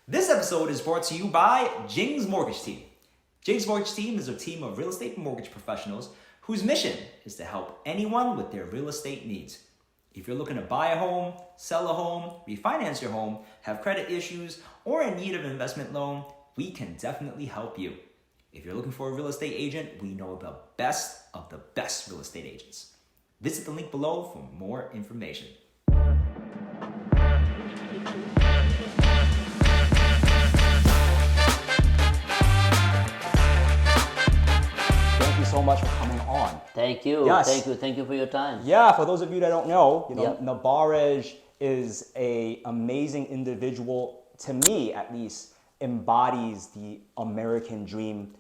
This episode is brought to you by Jing's Mortgage Team. Jing's Mortgage Team is a team of real estate mortgage professionals whose mission is to help anyone with their real estate needs. If you're looking to buy a home, sell a home, refinance your home, have credit issues, or in need of an investment loan, we can definitely help you. If you're looking for a real estate agent, we know the best of the best real estate agents. Visit the link below for more information. Thank you so much for coming on. Thank you. Yes. Thank you for your time. Yeah, for those of you that don't know, Yep. Nabaraj is an amazing individual. To me, at least, embodies the American dream.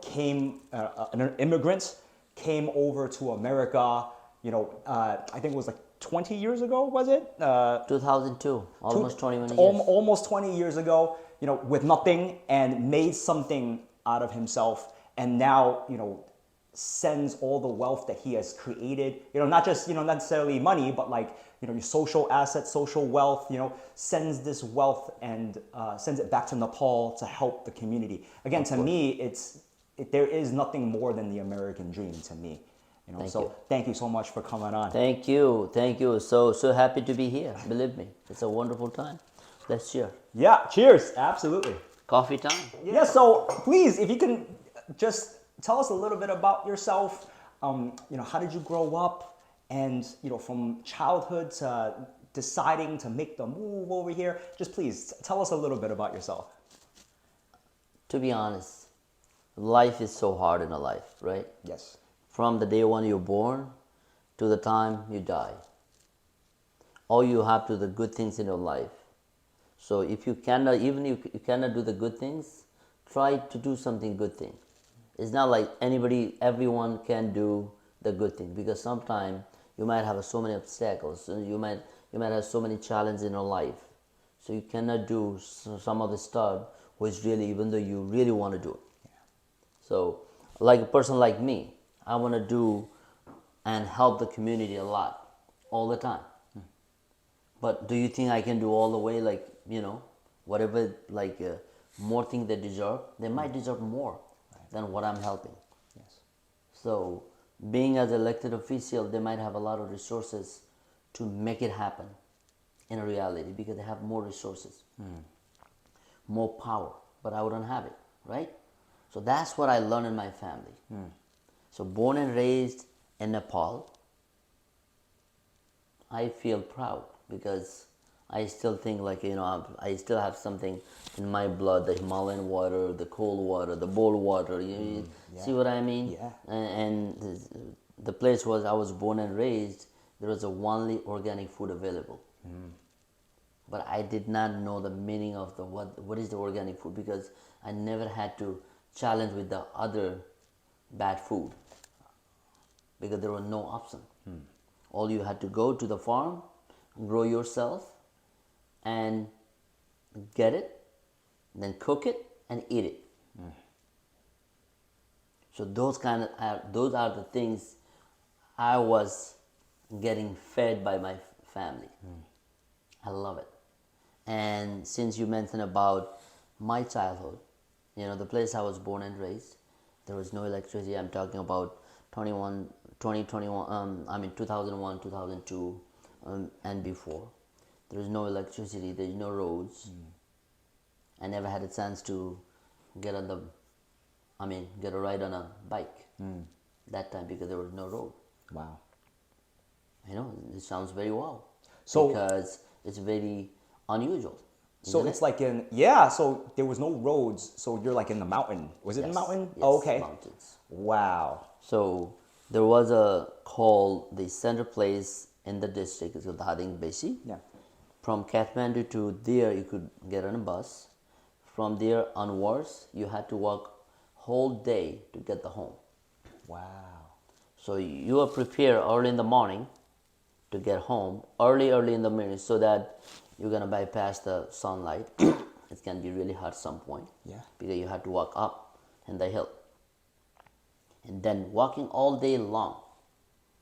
Came an immigrant, came over to America. I think it was like 20 years ago. Was it? 2002, almost 21 years. Almost 20 years ago. With nothing, and made something out of himself, and now sends all the wealth that he has created, not just not necessarily money, but like your social assets, social wealth, sends this wealth and sends it back to Nepal to help the community. Again, to me, there is nothing more than the American dream to me. Thank you so much for coming on. Thank you. So happy to be here. Believe me, it's a wonderful time. Let's cheer. Yeah, cheers. Absolutely. Coffee time. Yeah, so please, if you can just tell us a little bit about yourself. How did you grow up? And, from childhood to deciding to make the move over here, just please tell us a little bit about yourself. To be honest, life is so hard in a life, right? Yes. From the day when you're born to the time you die. All you have to do the good things in your life. So if you cannot, even if you cannot do the good things, try to do something good thing. It's not like everyone can do the good thing, because sometimes you might have so many obstacles, and you might have so many challenges in your life. So you cannot do some of the stuff which really, even though you really want to do it. Yeah. So like a person like me, I want to do and help the community a lot, all the time. But do you think I can do all the way, like, whatever, like more things they deserve? They might deserve more than what I'm helping. Yes. So being as elected official, they might have a lot of resources to make it happen in reality, because they have more resources, more power, but I wouldn't have it, right? So that's what I learned in my family. So born and raised in Nepal, I feel proud, because I still think like, I still have something in my blood, the Himalayan water, the cold water, the bold water. You see what I mean? Yeah. And the place was I was born and raised, there was a only organic food available. But I did not know the meaning of what is the organic food, because I never had to challenge with the other bad food, because there was no option. All you had to go to the farm, grow yourself, and get it, then cook it and eat it. So those are the things I was getting fed by my family. I love it. And since you mentioned about my childhood, the place I was born and raised, there was no electricity. I'm talking about 2001, 2001, 2002, and before. There is no electricity, there is no roads. I never had a chance to get a ride on a bike that time, because there was no road. Wow. It sounds very wow. So- because it's very unusual. So isn't it's it? like so there was no roads, so you're like in the mountain. Was it in the Yes, mountain? yes, Oh, okay. mountains. Wow. So there was called the center place in the district, it's called Dhading Besi. Yeah. From Kathmandu to there, you could get on a bus. From there onwards, you had to walk whole day to get the home. Wow. So you are prepared early in the morning to get home, early in the morning, so that you're gonna bypass the sunlight. It can be really hot some point. Yeah. Because you have to walk up in the hill. And then walking all day long,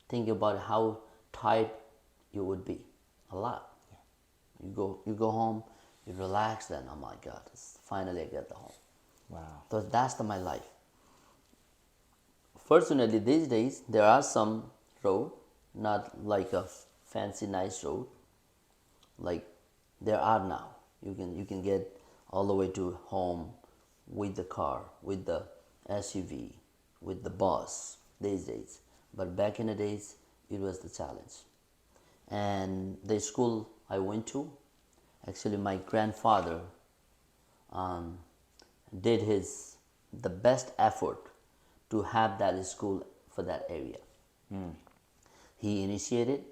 think about how tired you would be. A lot. Yeah. You go home, You relax, then, oh my God, finally I get the home. Wow. So that's my life. Fortunately, these days, there are some road, not like a fancy nice road, like there are now. You can get all the way to home with the car, with the SUV, with the bus these days. But back in the days, it was the challenge. And the school I went to, actually my grandfather um, did his the best effort to have that school for that area. He initiated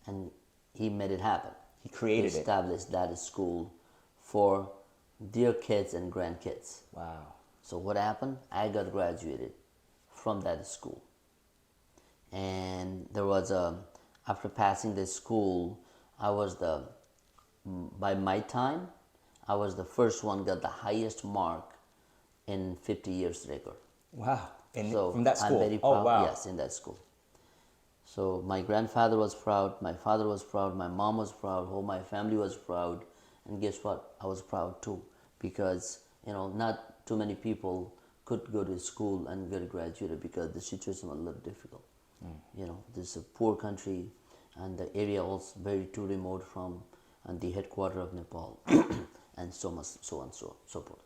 and he made it happen. He created it. Established that school for their kids and grandkids. Wow. So what happened? I got graduated from that school, and there was a after passing the school, I was the by my time, I was the first one got the highest mark in 50 years record. Wow. And So from that school. I'm very Oh, proud. wow. Yes, in that school. So my grandfather was proud, my father was proud, my mom was proud, whole my family was proud, and guess what? I was proud too, because not too many people could go to school and get graduated because the situation was a little difficult. This is a poor country, and the area also very too remote from and the headquarter of Nepal, and so much, so on, so forth.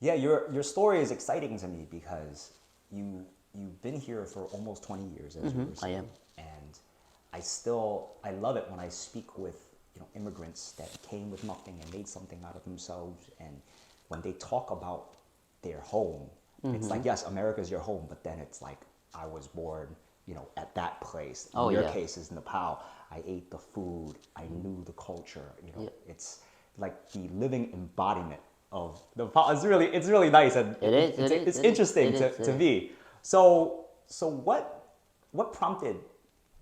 Yeah, your story is exciting to me because you've been here for almost 20 years, as you were I saying. am. And I love it when I speak with immigrants that came with nothing and made something out of themselves, and when they talk about their home, it's like, yes, America's your home, but then it's like, I was born at that place. In your case is Nepal. I ate the food. I knew the culture. It's like the living embodiment of Nepal. It's really nice, and it's interesting to me. So what prompted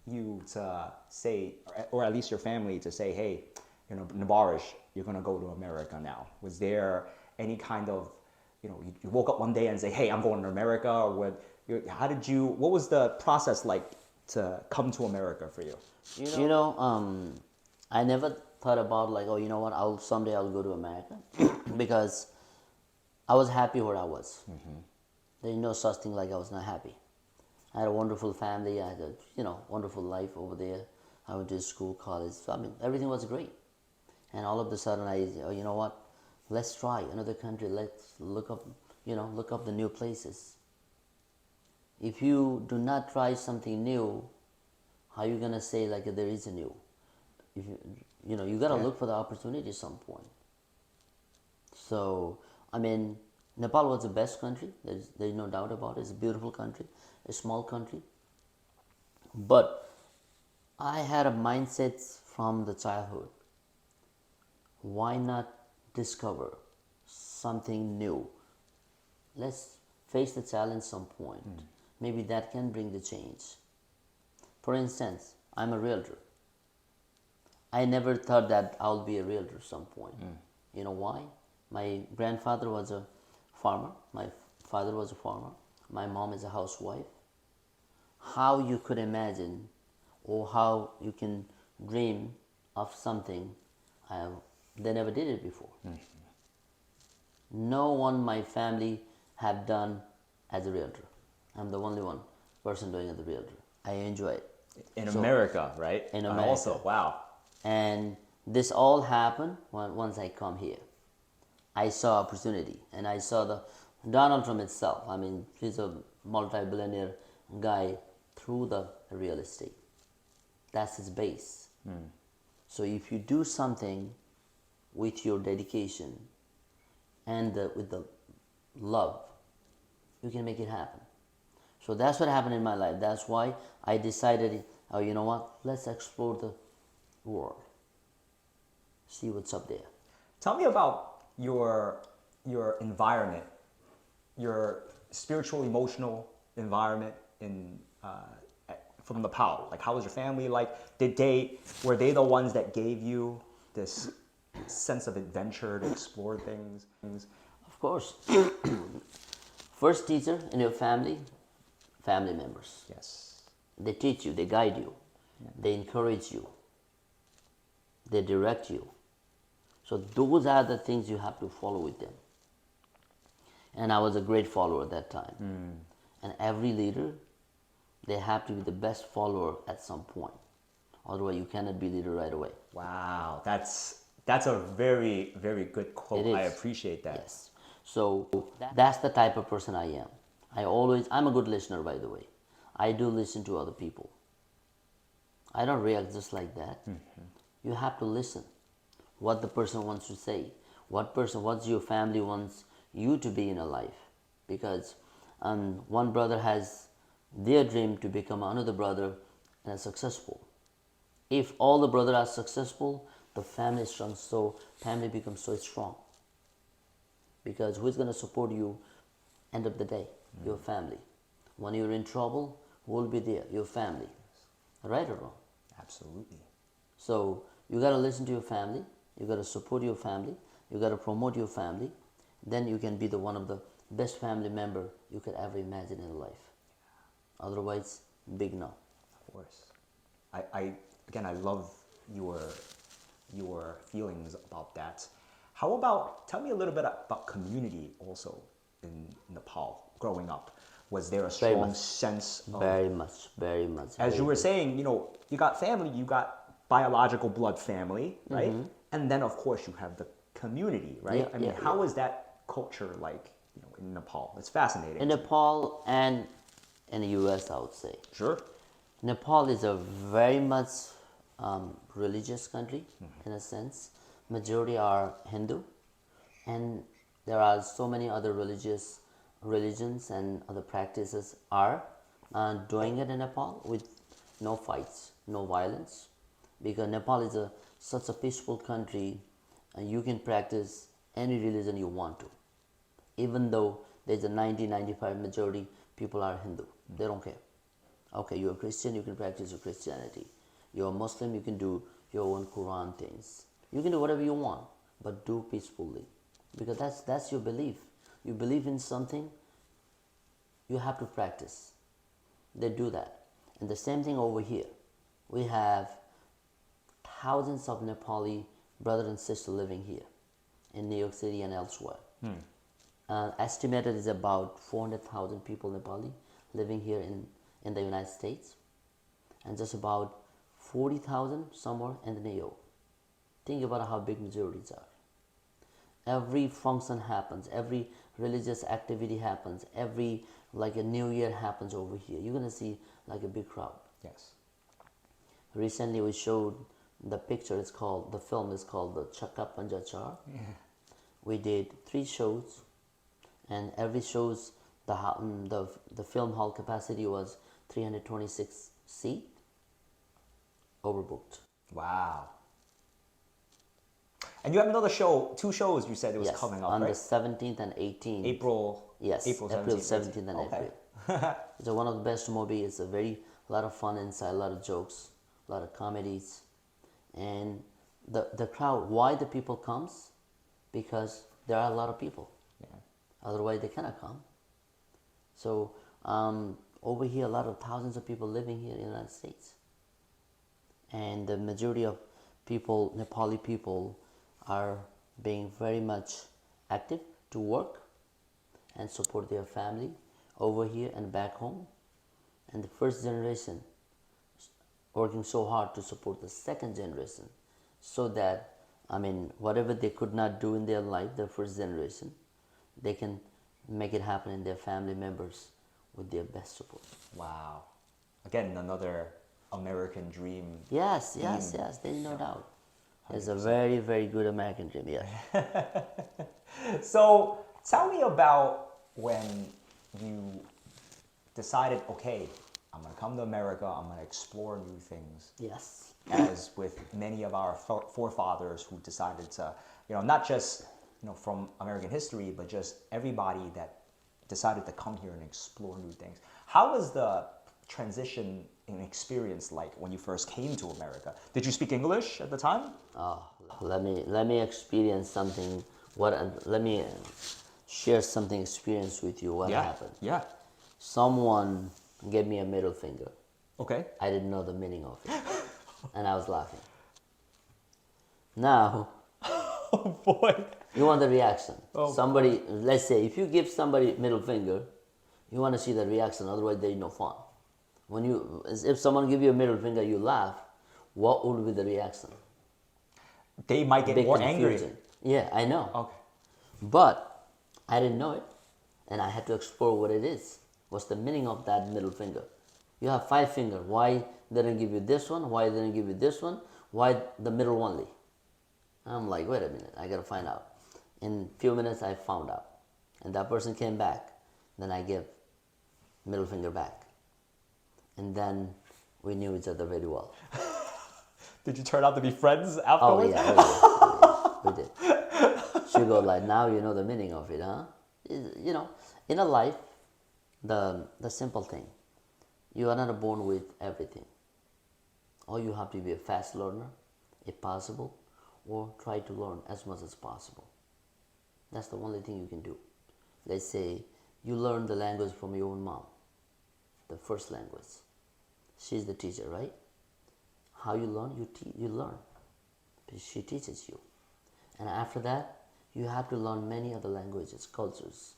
you to say, or at least your family to say, hey, Nabaraj, you're gonna go to America now? Was there any kind of, you woke up one day and say, hey, I'm going to America, or what was the process like to come to America for you? I never thought about like, oh, you know what, someday I'll go to America, because I was happy where I was. There's no such thing like I was not happy. I had a wonderful family. I had a wonderful life over there. I went to school, college. So, I mean, everything was great. And all of a sudden, oh, you know what? Let's try another country. Let's look up the new places. If you do not try something new, how are you gonna say like there is a new? If you gotta look for the opportunity at some point. So I mean, Nepal was the best country. There's no doubt about it. It's a beautiful country, a small country. But I had a mindset from the childhood. Why not discover something new? Let's face the challenge some point. Maybe that can bring the change. For instance, I'm a realtor. I never thought that I'll be a realtor at some point. You know why? My grandfather was a farmer. My father was a farmer. My mom is a housewife. How you could imagine, or how you can dream of something, they never did it before. No one in my family have done as a realtor. I'm the only one person doing as a realtor. I enjoy it. In America, right? In America. Also, wow. And this all happened once I come here. I saw opportunity, and I saw the Donald Trump itself. I mean, he's a multi-billionaire guy through the real estate. That's his base. So if you do something with your dedication and with the love, you can make it happen. So that's what happened in my life. That's why I decided, oh, you know what? Let's explore the world. See what's up there. Tell me about your environment, your spiritual, emotional environment from Nepal. Like, how was your family? Like, were they the ones that gave you this sense of adventure to explore things? Of course. First teacher in your family members. Yes. They teach you, they guide you, they encourage you, they direct you. So those are the things you have to follow with them. And I was a great follower at that time. And every leader, they have to be the best follower at some point. Otherwise, you cannot be leader right away. Wow, that's a very, very good quote. It is. I appreciate that. Yes. So that's the type of person I am. I'm a good listener, by the way. I do listen to other people. I don't react just like that. You have to listen what the person wants to say, what your family wants you to be in a life. Because one brother has their dream to become another brother and successful. If all the brothers are successful, the family is strong. So family becomes so strong. Because who's going to support you end of the day? Your family. When you're in trouble, who will be there? Your family. Right or wrong? Absolutely. So you got to listen to your family. You got to support your family. You got to promote your family. Then you can be the one of the best family member you could ever imagine in life. Otherwise, big no. Of course. I love your feelings about that. How about, tell me a little bit about community also in Nepal growing up. Was there a Very strong much. sense of, Very much, very much. as very you were good. saying, you got family, you got biological blood family, right? And then of course you have the community, right? Yeah, I mean, yeah, how is that culture like, in Nepal? It's fascinating. In Nepal and in the US, I would say. Sure. Nepal is a very much religious country in a sense. Majority are Hindu, and there are so many other religions and other practices are doing it in Nepal with no fights, no violence, because Nepal is such a peaceful country, and you can practice any religion you want to, even though there's a 90-95 majority people are Hindu. They don't care. Okay, you're a Christian, you can practice your Christianity. You're a Muslim, you can do your own Quran things. You can do whatever you want, but do peacefully. Because that's your belief. You believe in something, you have to practice. They do that. And the same thing over here. We have thousands of Nepali brothers and sisters living here in New York City and elsewhere. Estimated is about 400,000 people Nepali living here in the United States, and just about 40,000 somewhere in New York. Think about how big majorities are. Every function happens, every religious activity happens, every like a New Year happens over here. You're gonna see like a big crowd. Yes. Recently, we showed the picture. The film is called the Chakka Panjachar. We did 3 shows, and every show's the film hall capacity was 326 seat, overbooked. Wow. And you have another show, 2 shows you said it was Yes, coming up, on right? the 17th and 18th. April. Yes, April 17th 18th. and Okay. April. It's one of the best movie. It's a lot of fun inside, a lot of jokes, a lot of comedies, and the crowd. Why the people comes? Because there are a lot of people. Yeah. Otherwise, they cannot come. So over here, a lot of thousands of people living here in the United States, and the majority of people, Nepali people, are being very much active to work and support their family over here and back home. And the first generation working so hard to support the second generation, so that whatever they could not do in their life, the first generation, they can make it happen in their family members with their best support. Wow. Again, another American dream. Yes, there's no doubt. It's a very, very good American dream, yeah. So tell me about when you decided, okay, I'm going to come to America, I'm going to explore new things. Yes. As with many of our forefathers who decided to, not just, from American history, but just everybody that decided to come here and explore new things. How was the transition in experience like when you first came to America? Did you speak English at the time? Oh, let me experience something. Let me share something experience with you. What happened? Yeah. Someone gave me a middle finger. Okay. I didn't know the meaning of it, and I was laughing. Now, Oh boy. You want the reaction. Oh, Somebody, let's say, if you give somebody middle finger, you want to see the reaction. Otherwise, there is no fun. When you, if someone give you a middle finger, you laugh. What would be the reaction? They might get Big more confusion. angry. Yeah, I know. Okay. But I didn't know it, and I had to explore what it is. What's the meaning of that middle finger? You have 5 fingers. Why they didn't give you this one? Why they didn't give you this one? Why the middle only? I'm like, wait a minute, I gotta find out. In a few minutes, I found out, and that person came back. Then I gave middle finger back, and then we knew each other very well. Did you turn out to be friends Oh afterwards? yeah, we did. She go like, now you know the meaning of it, huh? You know, in a life, the simple thing, you are not born with everything. Or you have to be a fast learner, if possible, or try to learn as much as possible. That's the only thing you can do. Let's say you learn the language from your own mom, the first language. She's the teacher, right? How you learn? You learn. She teaches you. And after that, you have to learn many other languages, cultures,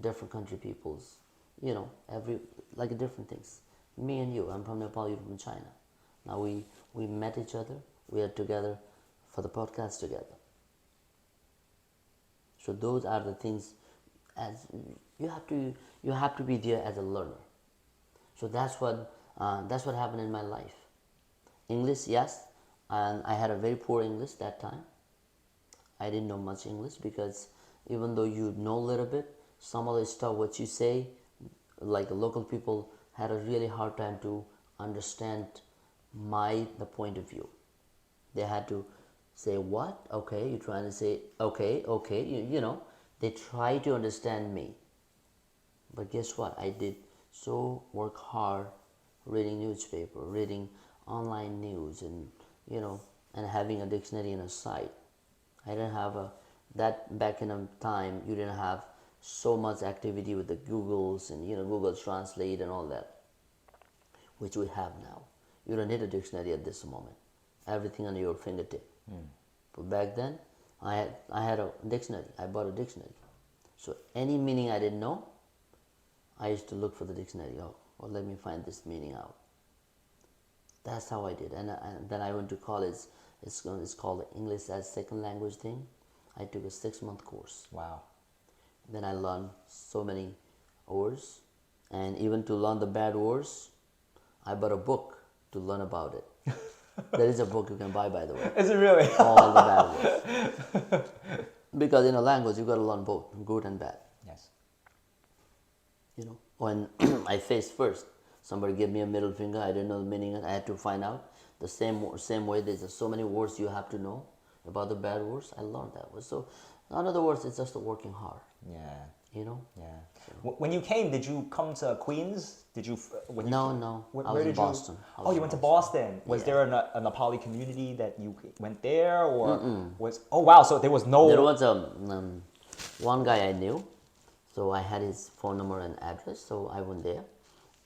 different country peoples, you know, like different things. Me and you, I'm from Nepal, you're from China. Now we met each other, we are together for the podcast together. So those are the things, as you have to be there as a learner. So that's what happened in my life. English, yes, and I had a very poor English that time. I didn't know much English because even though you know a little bit, some of the stuff what you say, like the local people had a really hard time to understand the point of view. They had to say, what? Okay, you're trying to say, okay, you know, they try to understand me. But guess what? I did so work hard reading newspaper, reading online news, and you know, and having a dictionary in a site. I didn't have that back in a time. You didn't have so much activity with the Googles and Google Translate and all that, which we have now. You don't need a dictionary at this moment. Everything on your fingertip. But back then, I had a dictionary. I bought a dictionary. So any meaning I didn't know, I used to look for the dictionary. Oh, well, let me find this meaning out. That's how I did. And then I went to college. It's called English as Second Language thing. I took a 6-month course. Wow. Then I learned so many words. And even to learn the bad words, I bought a book to learn about it. There is a book you can buy, by the way. Is it really? All the bad words. Because in a language, you got to learn both, good and bad. Yes. You know, when I faced first, somebody gave me a middle finger. I didn't know the meaning. I had to find out. The same way, there's so many words you have to know about the bad words. I learned that. So, in other words, it's just working hard. Yeah. You know. Yeah. When you came, did you come to Queens? Did you? No. Where, I was did in Boston. Oh, you went to Boston. Was Yeah. there a Nepali community that you went there, or was? Oh wow! So there was no. There was one guy I knew, so I had his phone number and address. So I went there,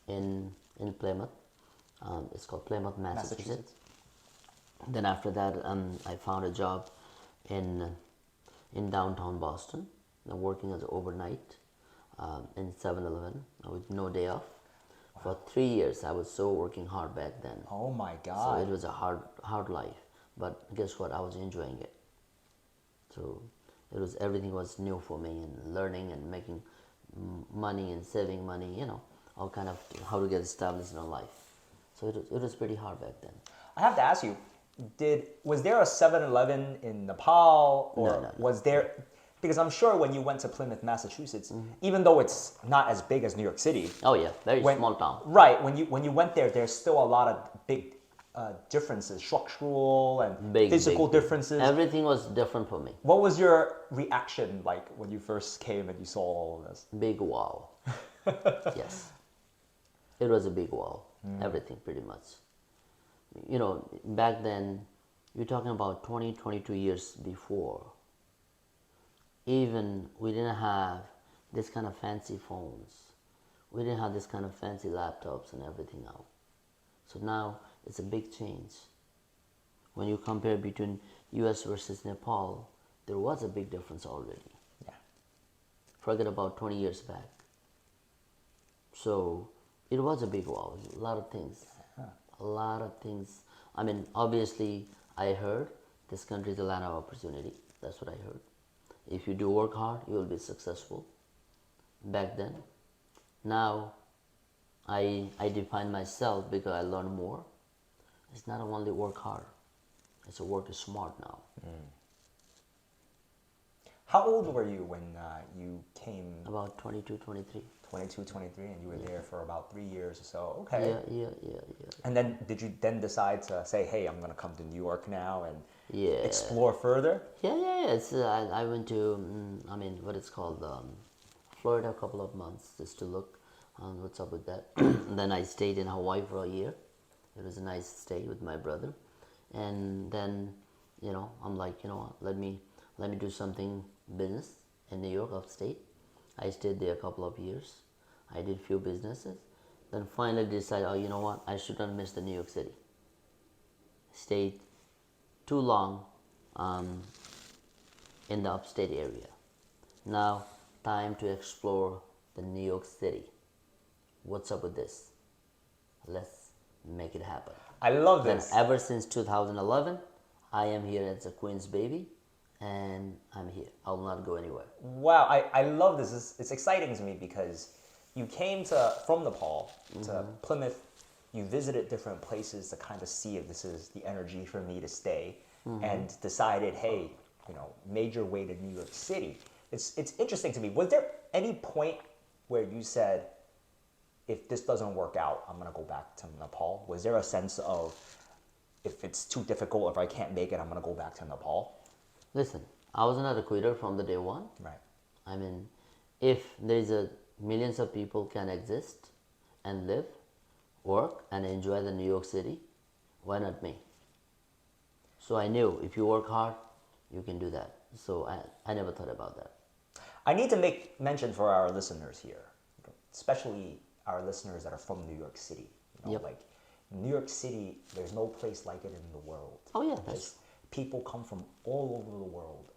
in Plymouth. It's called Plymouth, Massachusetts. Then after that, I found a job in downtown Boston, working as overnight in 7-Eleven with no day off. For 3 years, I was so working hard back then. Oh my So God! it was a hard life, but guess what? I was enjoying it. So everything was new for me, and learning and making money and saving money. All kind of how to get established in a life. So it was pretty hard back then. I have to ask you, was there a 7-Eleven in Nepal, or No. was there? Because I'm sure when you went to Plymouth, Massachusetts, even though it's not as big as New York City. Oh yeah, very small town. Right. When you went there, there's still a lot of big differences, structural and physical differences. Everything was different for me. What was your reaction like when you first came and you saw all of this? Big wow. Yes. It was a big wow. Everything pretty much. Back then, you're talking about 20, 22 years before. Even we didn't have this kind of fancy phones. We didn't have this kind of fancy laptops and everything out. So now it's a big change. When you compare between US versus Nepal, there was a big difference already. Yeah. Forget about 20 years back. So it was a big wow. A lot of things. A lot of things. I mean, obviously, I heard this country is a land of opportunity. That's what I heard. If you do work hard, you will be successful. Back then. Now, I define myself because I learn more. It's not only work hard. It's a work smart now. How old were you when you came? About 22, 23. 22, 23, and you were there for about 3 years or so. Okay. Yeah. And then did you then decide to say, hey, I'm going to come to New York now and Yeah. explore further? Yeah. It's I went to I mean what it's called Florida a couple of months just to look what's up with that. And then I stayed in Hawaii for a year. It was a nice stay with my brother, and then I'm like what, let me do something business in New York upstate. I stayed there a couple of years. I did few businesses. Then finally decided, oh, you know what? I should not miss the New York City. Stayed too long in the upstate area. Now, time to explore the New York City. What's up with this? Let's make it happen. I love Then this. ever since 2011, I am here as a Queen's baby, and I'm here. I will not go anywhere. Wow, I love this. It's exciting to me because you came from Nepal to Plymouth. You visited different places to kind of see if this is the energy for me to stay, and decided, hey, made your way to New York City. It's interesting to me. Was there any point where you said, if this doesn't work out, I'm gonna go back to Nepal? Was there a sense of, if it's too difficult, if I can't make it, I'm gonna go back to Nepal? Listen, I was not a quitter from the day one. Right. I mean, if there's millions of people can exist and live, work, and enjoy the New York City, why not me? So I knew if you work hard, you can do that. So I never thought about that. I need to make mention for our listeners here, especially our listeners that are from New York City. Yep. Like New York City, there's no place like it in the world. Oh yeah, Because people come from all over the world,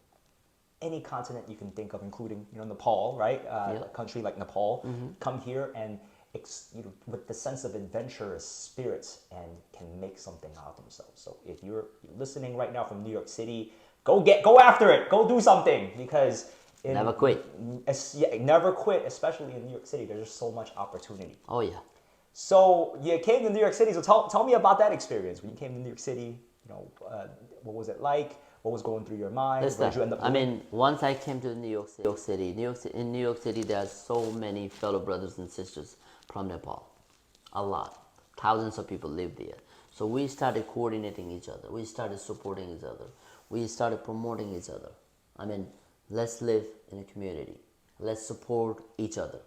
any continent you can think of, including Nepal, right? A country like Nepal, come here and with the sense of adventurous spirits and can make something out of themselves. So if you're listening right now from New York City, go after it, go do something, because never quit. Never quit, especially in New York City. There's just so much opportunity. Oh yeah. So you came to New York City. So tell me about that experience when you came to New York City. What was it like? What was going through your mind? What did you end up doing? I mean, once I came to New York City, in New York City, there are so many fellow brothers and sisters from Nepal. A lot. Thousands of people live there. So we started coordinating each other. We started supporting each other. We started promoting each other. I mean, let's live in a community. Let's support each other.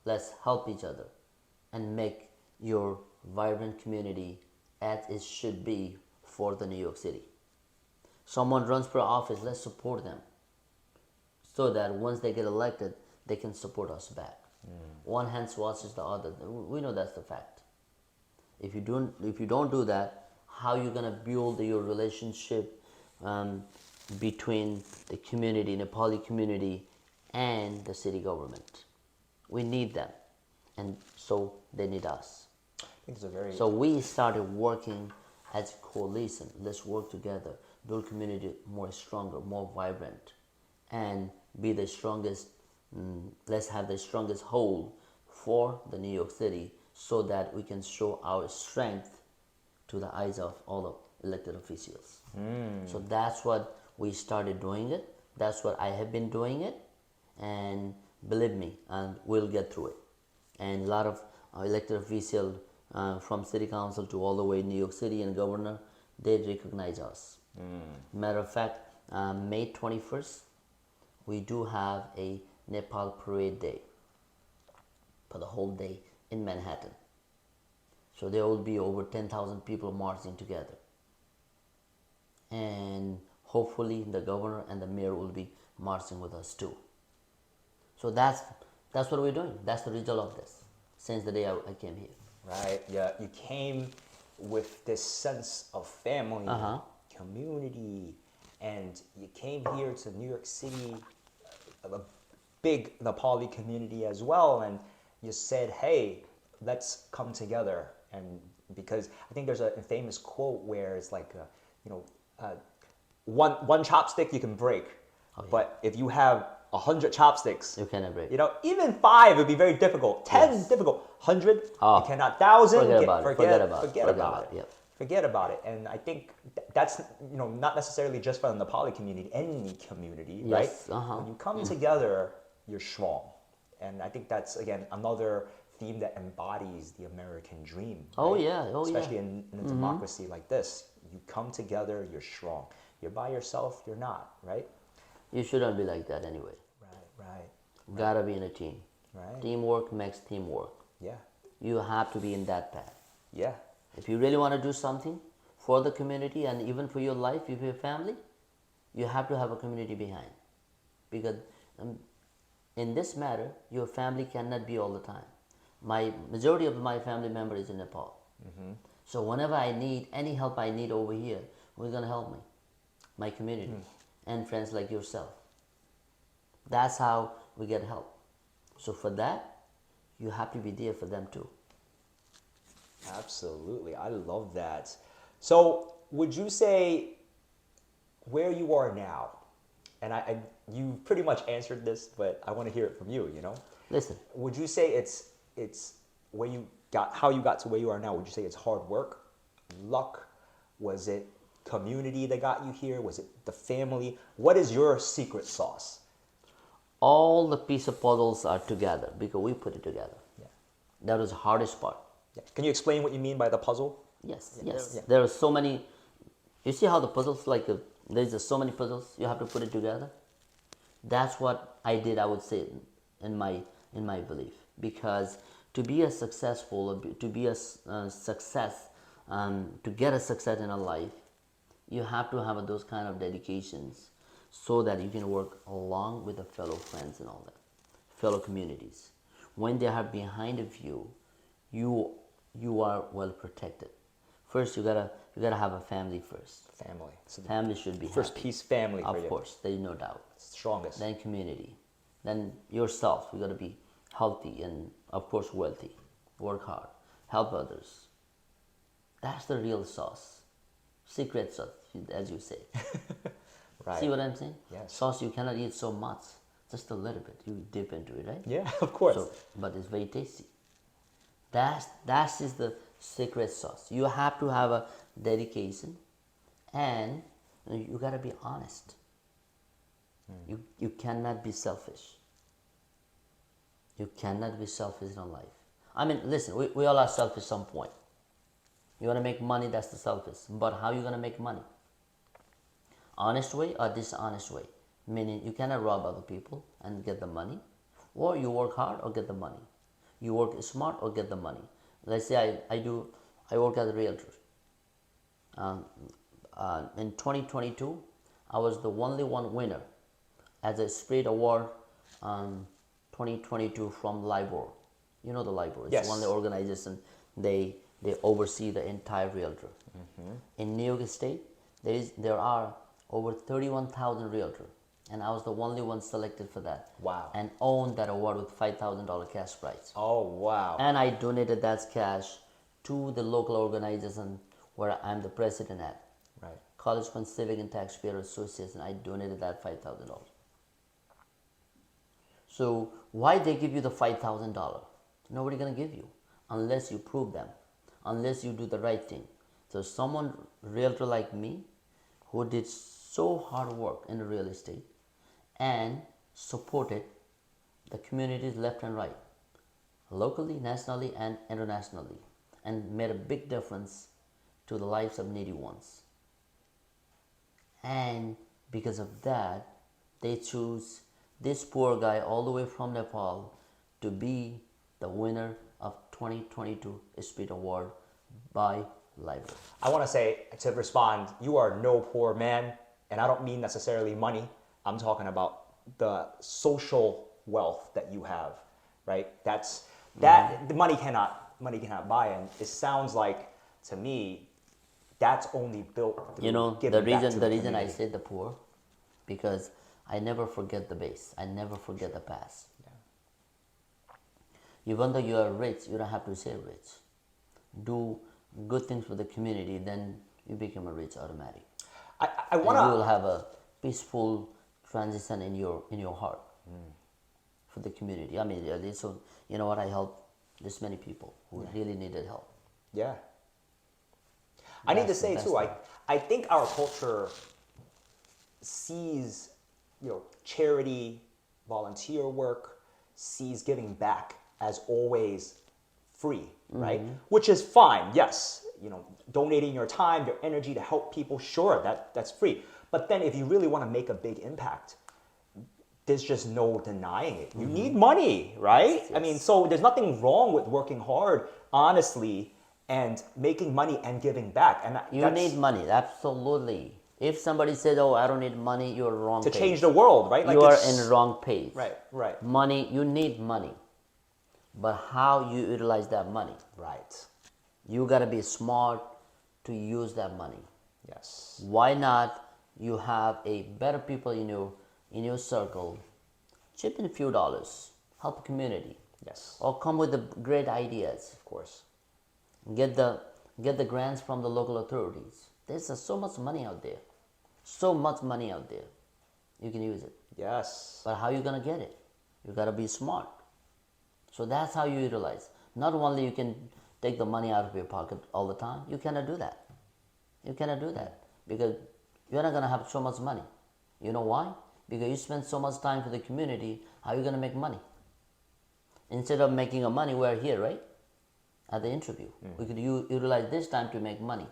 Let's help each other and make your vibrant community as it should be for the New York City. Someone runs for office, let's support them so that once they get elected, they can support us back. One hand washes the other. We know that's the fact. If you don't do that, how you gonna build your relationship between the community, Nepali community, and the city government? We need them, and so they need us. I think it's a very So we started working as a coalition. Let's work together, build community more stronger, more vibrant, and be the strongest. Let's have the strongest whole for the New York City, so that we can show our strength to the eyes of all the elected officials. So that's what we started doing it. That's what I have been doing it, and believe me, and we'll get through it. And a lot of elected officials from city council to all the way New York City and governor, they recognize us. Matter of fact, May 21st, we do have a Nepal Parade Day for the whole day in Manhattan. So there will be over 10,000 people marching together. And hopefully the governor and the mayor will be marching with us too. So that's what we're doing. That's the result of this since the day I came here. Right. Yeah. You came with this sense of family, community, and you came here to New York City, a big Nepali community as well, and you said, hey, let's come together. And because I think there's a famous quote where it's like, one chopstick you can break, but if you have 100 chopsticks, You cannot break. Even 5 would be very difficult. 10 Yes. difficult. 100, Oh, you cannot. 1,000, forget about it. Forget about it. Yep. Forget about it. And I think that's not necessarily just for the Nepali community, any community, right? Yes, uh-huh. When you come together, you're strong. And I think that's, again, another theme that embodies the American dream. Oh, right? yeah. Oh, yeah. Especially in a democracy like this. You come together, you're strong. You're by yourself, you're not, right? You shouldn't be like that anyway. Right. Gotta be in a team. Right. Teamwork makes teamwork. Yeah. You have to be in that path. Yeah. If you really want to do something for the community and even for your life, for your family, you have to have a community behind. Because in this matter, your family cannot be all the time. Majority of my family member is in Nepal. So whenever I need any help I need over here, who's gonna help me? My community and friends like yourself. That's how we get help. So for that, you have to be there for them too. Absolutely. I love that. So would you say where you are now, and you pretty much answered this, but I want to hear it from you, Listen, Would you say it's where you got, how you got to where you are now? Would you say it's hard work, luck? Was it community that got you here? Was it the family? What is your secret sauce? all the piece of puzzles are together because we put it together. Yeah. That was the hardest part. Yeah. Can you explain what you mean by the puzzle? Yes, Yeah, yes. yeah. There are so many. You see how the puzzles, there's just so many puzzles. You have to put it together. That's what I did. I would say in my belief, because to be a successful, to be a success, to get a success in a life, you have to have those kind of dedications, so that you can work along with the fellow friends and all that, fellow communities. When they are behind of you, you are well protected. First, you gotta have a family first. Family. So the Family should be first happy. piece, family for Of you. course, there is no doubt. Strongest. Then community, then yourself. You gotta be healthy and of course wealthy. Work hard, help others. That's the real sauce, secret sauce, as you say. Right. See what I'm saying? Yes. Sauce you cannot eat so much, just a little bit. You dip into it, right? Yeah, of course. So, but it's very tasty. That is the secret sauce. You have to have a dedication, and you gotta be honest. You cannot be selfish. You cannot be selfish in life. I mean, listen, we all are selfish at some point. You wanna make money, that's the selfish. But how you gonna make money? Honest way or dishonest way? Meaning you cannot rob other people and get the money, or you work hard or get the money. You work smart or get the money. Let's say I work as a realtor. In 2022, I was the only one winner as a Spirit Award 2022 from LIBOR. You know the LIBOR. It's Yes. one of the organization. They oversee the entire realtor. In New York State, there are over 31,000 realtors, and I was the only one selected for that. Wow. And owned that award with $5,000 cash prize. Oh, wow. And I donated that cash to the local organization where I'm the president at. Right. College Fund Civic and Taxpayer Association. I donated that $5,000. So why they give you the $5,000? Nobody gonna give you unless you prove them, unless you do the right thing. So someone realtor like me, who did so hard work in real estate and supported the communities left and right, locally, nationally, and internationally, and made a big difference to the lives of needy ones. And because of that, they choose this poor guy all the way from Nepal to be the winner of 2022 Spirit Award by LIBOR. I want to say, to respond, you are no poor man, and I don't mean necessarily money. I'm talking about the social wealth that you have, right? The money cannot buy, and it sounds like to me that's only built through You know, giving the back to reason the the reason I community. said the poor, because I never forget the base. I never forget the past. Even though you are rich, you don't have to stay rich. Do good things for the community, then you become a rich automatic, I and you will wanna have a peaceful transition in your heart for the community. I mean, so you know what? I help this many people who really needed help. yeah. I need to That's the say best too, thing. I think our culture sees, charity, volunteer work, sees giving back as always free, right? Which is fine. Yes, donating your time, your energy to help people, sure, that's free. But then if you really want to make a big impact, there's just no denying it. You need money, right? Yes, I mean, yes. so there's nothing wrong with working hard, honestly, and making money and giving back. And You need that's money, absolutely. If somebody says, "Oh, I don't need money," you're wrong to change the page. world, right? Like You are in it's wrong page. right, Money, you need money, but how you utilize that money, right. you gotta be smart to use that money. Yes, Why not? You have a better people in your circle, chip in a few dollars, help a community, yes, or come with the great ideas. of course. Get the grants from the local authorities. There's so much money out there, so much money out there. You can use it, Yes, but how you gonna get it? You gotta be smart. So that's how you utilize. Not only you can take the money out of your pocket all the time. You cannot do that. You cannot do that because you're not gonna have so much money. You know why? Because you spend so much time for the community. How are you gonna make money? Instead of making a money, we're here, right? At the interview, we could utilize this time to make money.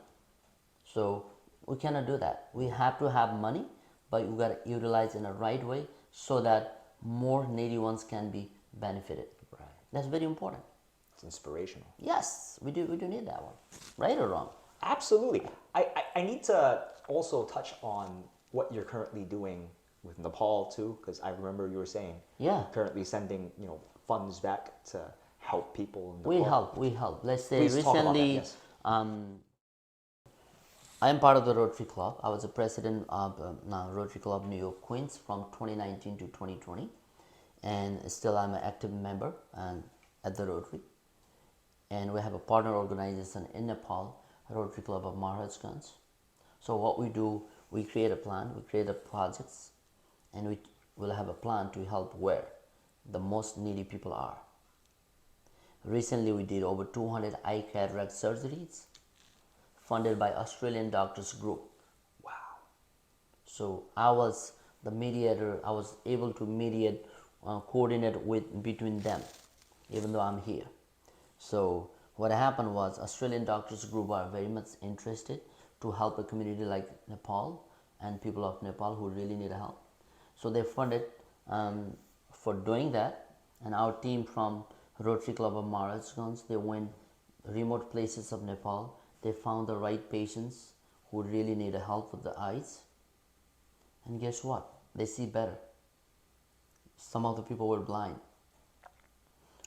So we cannot do that. We have to have money, but you got to utilize in a right way so that more needy ones can be benefited. right. That's very important. It's inspirational. Yes, we do need that one, right or wrong? Absolutely. I need to also touch on what you're currently doing with Nepal too, because I remember you were saying Yeah, currently sending funds back to help people in we Nepal. help. We help. Let's say Please talk about that. recently, Yes. I am part of the Rotary Club. I was the president of Rotary Club New York Queens from 2019 to 2020, and still I'm an active member and at the Rotary. And we have a partner organization in Nepal, Rotary Club of Maharajganj. So what we do, we create a plan, we create a projects, and we will have a plan to help where the most needy people are. Recently, we did over 200 eye cataract surgeries funded by Australian Doctors Group. Wow. So I was the mediator. I was able to mediate, coordinate with between them, even though I'm here. So what happened was Australian Doctors Group are very much interested to help a community like Nepal and people of Nepal who really need help. So they funded for doing that, and our team from Rotary Club of Maharajganj, they went remote places of Nepal. They found the right patients who really need help with the eyes, and guess what? They see better. Some of the people were blind.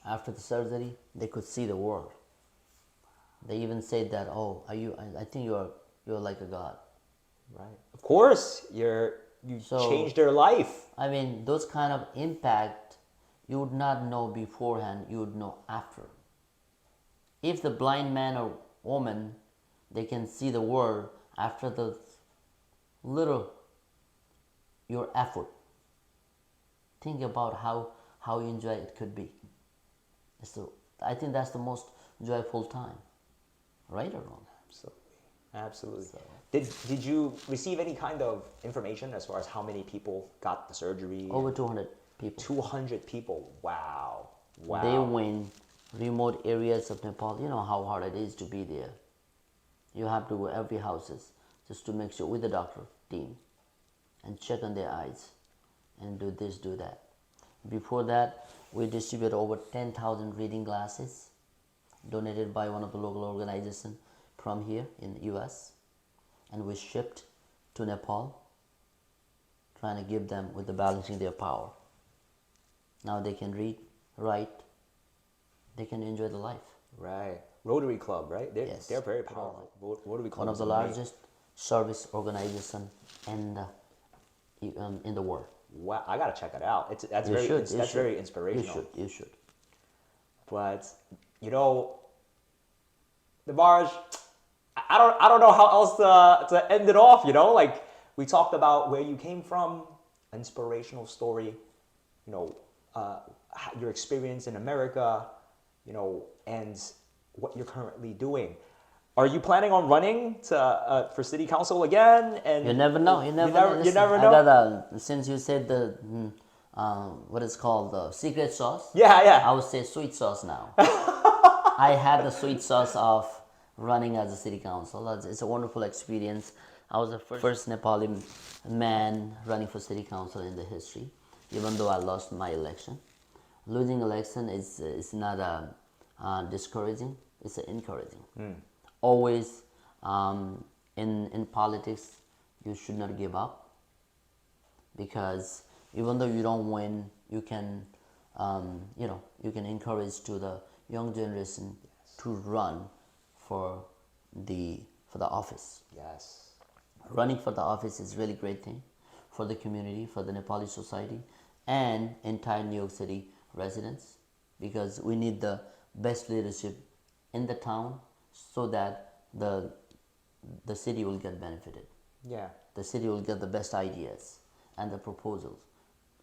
After the surgery, they could see the world. They even said that, "Oh, are you? I think you're like a god." Right. Of course, you So changed their life. I mean, those kind of impact you would not know beforehand. You would know after. If the blind man or woman, they can see the world after the little your effort. Think about how you enjoy it could be. So I think that's the most joyful time, right or wrong? Absolutely. Absolutely. Did you receive any kind of information as far as how many people got the surgery? Over 200 people. 200 people. Wow. Wow. They went remote areas of Nepal. You know how hard it is to be there. You have to go every houses just to make sure with the doctor team and check on their eyes and do this, do that. Before that, we distributed over 10,000 reading glasses donated by one of the local organizations from here in the US, and we shipped to Nepal, trying to give them with the balancing their power. Now they can read, write, they can enjoy the life. Right. Rotary Club, right? Yes. They're very powerful. Rotary Club One of is the amazing. largest service organization in the world. Wow, I gotta check it out. That's You very should. You that's should. very inspirational. You should. But you know, Nabaraj, I don't know how else to end it off. You know, like we talked about where you came from, inspirational story. You know, your experience in America. You know, and what you're currently doing. Are you planning on running to for city council again? And You never know. You never know. You Listen, never I know. got since you said the what is called the secret sauce. Yeah, yeah. I would say sweet sauce now. I had the sweet sauce of running as a city council. It's a wonderful experience. I was the first Nepali man running for city council in the history, even though I lost my election. Losing election is not discouraging, it's encouraging. Always in politics, you should not give up, because even though you don't win, you can you can encourage to the young generation to run for the office. Yes. Running for the office is really great thing for the community, for the Nepali society, and entire New York City residents, because we need the best leadership in the town so that the city will get benefited. Yeah. The city will get the best ideas and the proposals,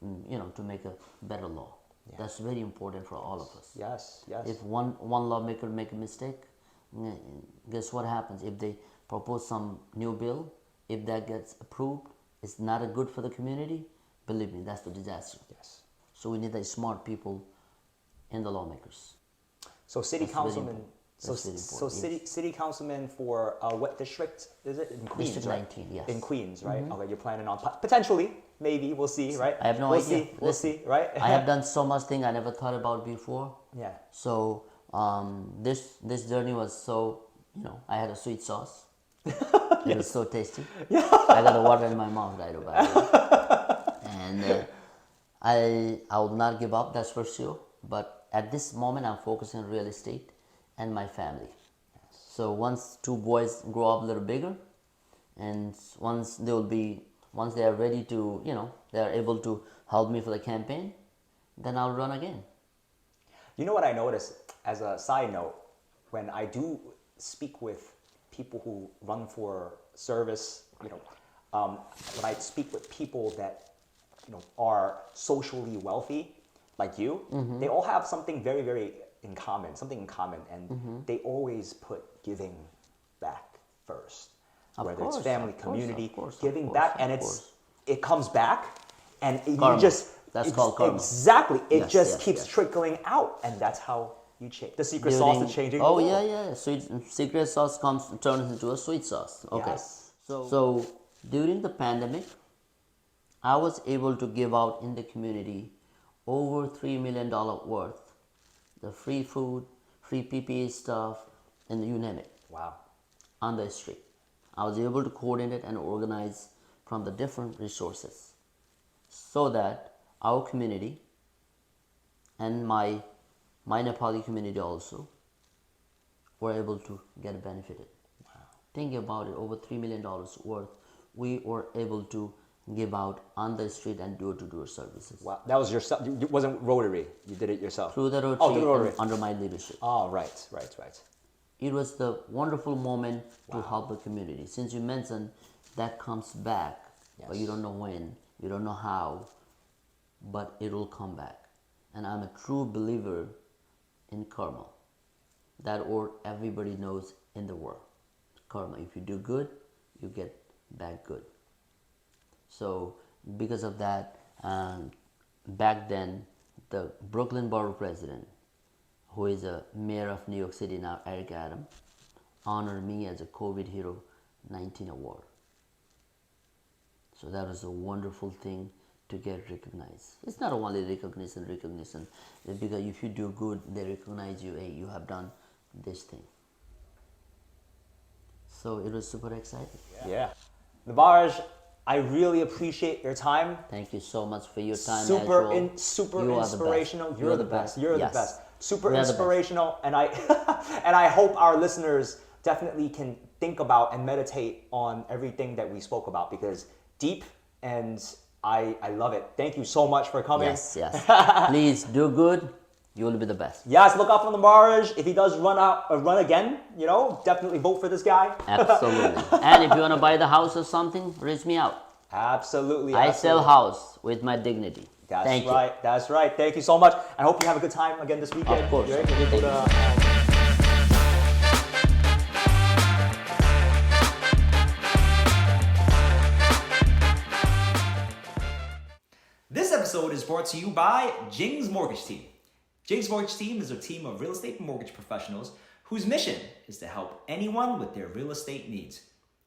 to make a better law. Yeah. That's very important for all of us. Yes. Yes. If one lawmaker make a mistake, guess what happens? If they propose some new bill, if that gets approved, it's not a good for the community. Believe me, that's the disaster. Yes. So we need the smart people in the lawmakers. So city That's very councilman. important. So That's very so important, city councilman for what district is it? In Queens, District right? 19, yes. In Queens, right? Okay, you're planning on potentially, maybe we'll see, right? I have no we'll idea. See, we'll see, right? I have done so much thing I never thought about before. Yeah. So this journey was so, I had a sweet sauce. It was so tasty. Yeah. I got the water in my mouth right about it. And I will not give up, that's for sure. But at this moment, I'm focusing on real estate and my family. So once two boys grow up a little bigger, and once they are ready to, they are able to help me for the campaign, then I'll run again. You know what I notice as a side note, when I do speak with people who run for service, when I speak with people that are socially wealthy, like you, they all have something very, very in common, and they always put giving back first. Whether it's family, community, giving back, and it comes back, and Karma. you just That's called karma. Exactly, it Yes, just yes, keeps yes. trickling out, and that's how you change. The secret sauce to changing. Oh the world. yeah. Secret sauce turns into a sweet sauce. Okay. Yes. So during the pandemic, I was able to give out in the community over $3 million worth, the free food, free PPE stuff, and you name it, Wow. on the street. I was able to coordinate and organize from the different resources so that our community and my Nepali community also were able to get benefited. Wow. Think about it, over $3 million worth we were able to give out on the street and door-to-door services. Wow. That was yourself. It wasn't Rotary. You did it yourself. Through the Rotary, through the Rotary. and under my leadership. Oh, right. It was the wonderful moment to help the community. Since you mentioned that comes back, but you don't know when, you don't know how, but it will come back. And I'm a true believer in karma. That word everybody knows in the world. Karma. If you do good, you get back good. So because of that, back then, the Brooklyn Borough President, who is a mayor of New York City now, Eric Adams, honored me as a COVID Hero 19 award. So that was a wonderful thing to get recognized. It's not only recognition, it's because if you do good, they recognize you, hey, you have done this thing. So it was super exciting. Yeah. Nabaraj, I really appreciate your time. Thank you so much for your time. Super as well. super You are the best. inspirational. You're the best. You're Yes. the best. super We are the best. inspirational, and I and I hope our listeners definitely can think about and meditate on everything that we spoke about, because deep, and I love it. Thank you so much for coming. Yes, yes. Please do good. You will be the best. Yes, look out for Nabaraj. If he does run again, definitely vote for this guy. Absolutely. And if you want to buy the house or something, reach me out. Absolutely. I sell house with my dignity. That's right. That's right. Thank you so much. I hope you have a good time again this weekend. Of course. Right? Thank you. This episode is brought to you by Jing's Mortgage Team. Jing's Mortgage Team is a team of real estate and mortgage professionals whose mission is to help anyone with their real estate needs.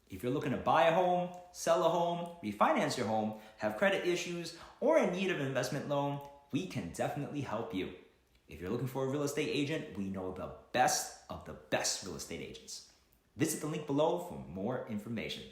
If you're looking to buy a home, sell a home, refinance your home, have credit issues, or in need of an investment loan, we can definitely help you. If you're looking for a real estate agent, we know the best of the best real estate agents. Visit the link below for more information.